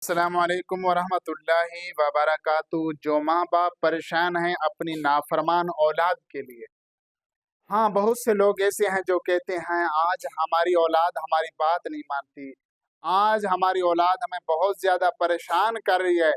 अस्सलाम वालेकुम वरहमतुल्लाहि वबरकातुहू। जो माँ बाप परेशान हैं अपनी नाफरमान औलाद के लिए। हाँ, बहुत से लोग ऐसे हैं जो कहते हैं आज हमारी औलाद हमारी बात नहीं मानती, आज हमारी औलाद हमें बहुत ज़्यादा परेशान कर रही है।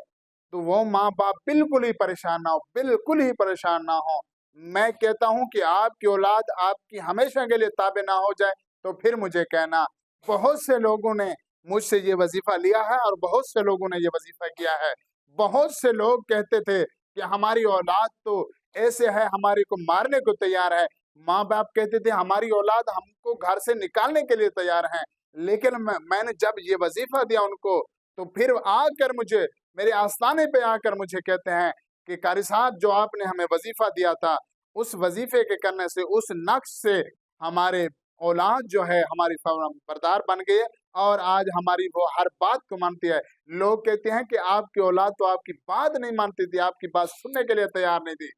तो वो माँ बाप बिल्कुल ही परेशान ना हो, बिल्कुल ही परेशान ना हो। मैं कहता हूँ कि आपकी औलाद आपकी हमेशा के लिए ताबे ना हो जाए तो फिर मुझे कहना। बहुत से लोगों ने मुझसे ये वजीफा लिया है और बहुत से लोगों ने ये वजीफा किया है। बहुत से लोग कहते थे कि हमारी औलाद तो ऐसे है, हमारे को मारने को तैयार है। माँ बाप कहते थे हमारी औलाद हमको घर से निकालने के लिए तैयार है। लेकिन मैंने जब ये वजीफा दिया उनको, तो फिर आकर मुझे मेरे आस्थाने पे आकर मुझे कहते हैं कि कारी साहब, जो आपने हमें वजीफा दिया था, उस वजीफे के करने से, उस नक्श से हमारे औलाद जो है हमारी बरदार बन गई है और आज हमारी वो हर बात को मानती है। लोग कहते हैं कि आपकी औलाद तो आपकी बात नहीं मानती थी, आपकी बात सुनने के लिए तैयार नहीं थी।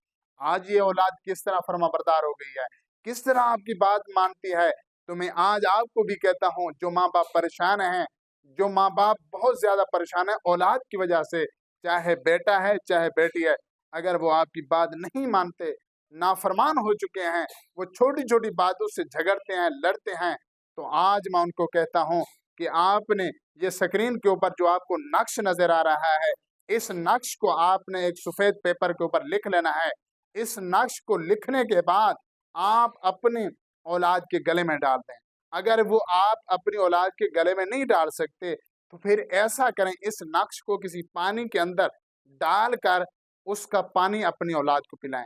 आज ये औलाद किस तरह फर्माबरदार हो गई है, किस तरह आपकी बात मानती है। तो मैं आज आपको भी कहता हूँ, जो माँ बाप परेशान हैं, जो माँ बाप बहुत ज्यादा परेशान है औलाद की वजह से, चाहे बेटा है चाहे बेटी है, अगर वो आपकी बात नहीं मानते, नाफरमान हो चुके हैं, वो छोटी छोटी बातों से झगड़ते हैं, लड़ते हैं, तो आज मैं उनको कहता हूँ कि आपने ये स्क्रीन के ऊपर जो आपको नक्श नजर आ रहा है, इस नक्श को आपने एक सफेद पेपर के ऊपर लिख लेना है। इस नक्श को लिखने के बाद आप अपने औलाद के गले में डाल दें। अगर वो आप अपनी औलाद के गले में नहीं डाल सकते तो फिर ऐसा करें, इस नक्श को किसी पानी के अंदर डालकर उसका पानी अपनी औलाद को पिलाएं।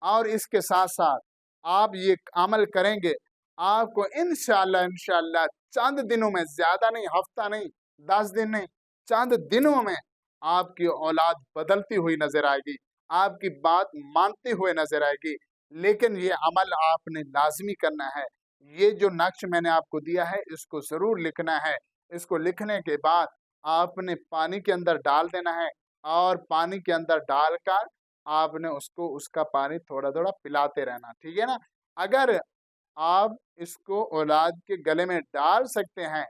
और इसके साथ साथ आप ये अमल करेंगे, आपको इंशाअल्लाह चंद दिनों में, ज्यादा नहीं, हफ्ता नहीं, 10 दिन नहीं, चंद दिनों में आपकी औलाद बदलती हुई नजर आएगी, आपकी बात मानते हुए नजर आएगी। लेकिन ये अमल आपने लाजमी करना है। ये जो नक्श मैंने आपको दिया है इसको जरूर लिखना है। इसको लिखने के बाद आपने पानी के अंदर डाल देना है और पानी के अंदर डालकर आपने उसको, उसका पानी थोड़ा थोड़ा पिलाते रहना, ठीक है ना। अगर आप इसको औलाद के गले में डाल सकते हैं,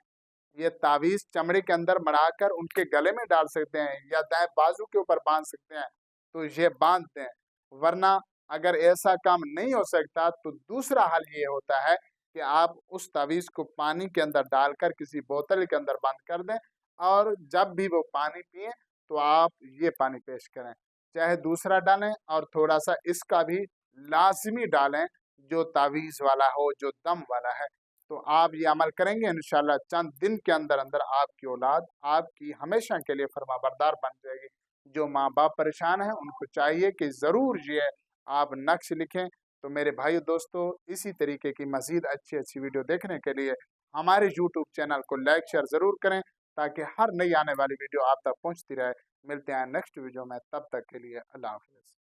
ये तावीज चमड़े के अंदर मढ़ाकर उनके गले में डाल सकते हैं या दाएं बाजू के ऊपर बांध सकते हैं, तो ये बांध दें। वरना अगर ऐसा काम नहीं हो सकता तो दूसरा हल ये होता है कि आप उस तावीज को पानी के अंदर डालकर किसी बोतल के अंदर बंद कर दें और जब भी वो पानी पिए तो आप ये पानी पेश करें। चाहे दूसरा डालें और थोड़ा सा इसका भी लाजमी डालें, जो तावीज वाला हो, जो दम वाला है। तो आप ये अमल करेंगे, इंशाल्लाह चंद दिन के अंदर अंदर आपकी औलाद आपकी हमेशा के लिए फर्माबरदार बन जाएगी। जो माँ बाप परेशान हैं उनको चाहिए कि ज़रूर ये आप नक्श लिखें। तो मेरे भाई दोस्तों, इसी तरीके की मज़ीद अच्छी अच्छी वीडियो देखने के लिए हमारे यूट्यूब चैनल को लाइक शेयर ज़रूर करें, ताकि हर नई आने वाली वीडियो आप तक पहुँचती रहे। मिलते हैं नेक्स्ट वीडियो में, तब तक के लिए अल्लाह हाफ़िज़।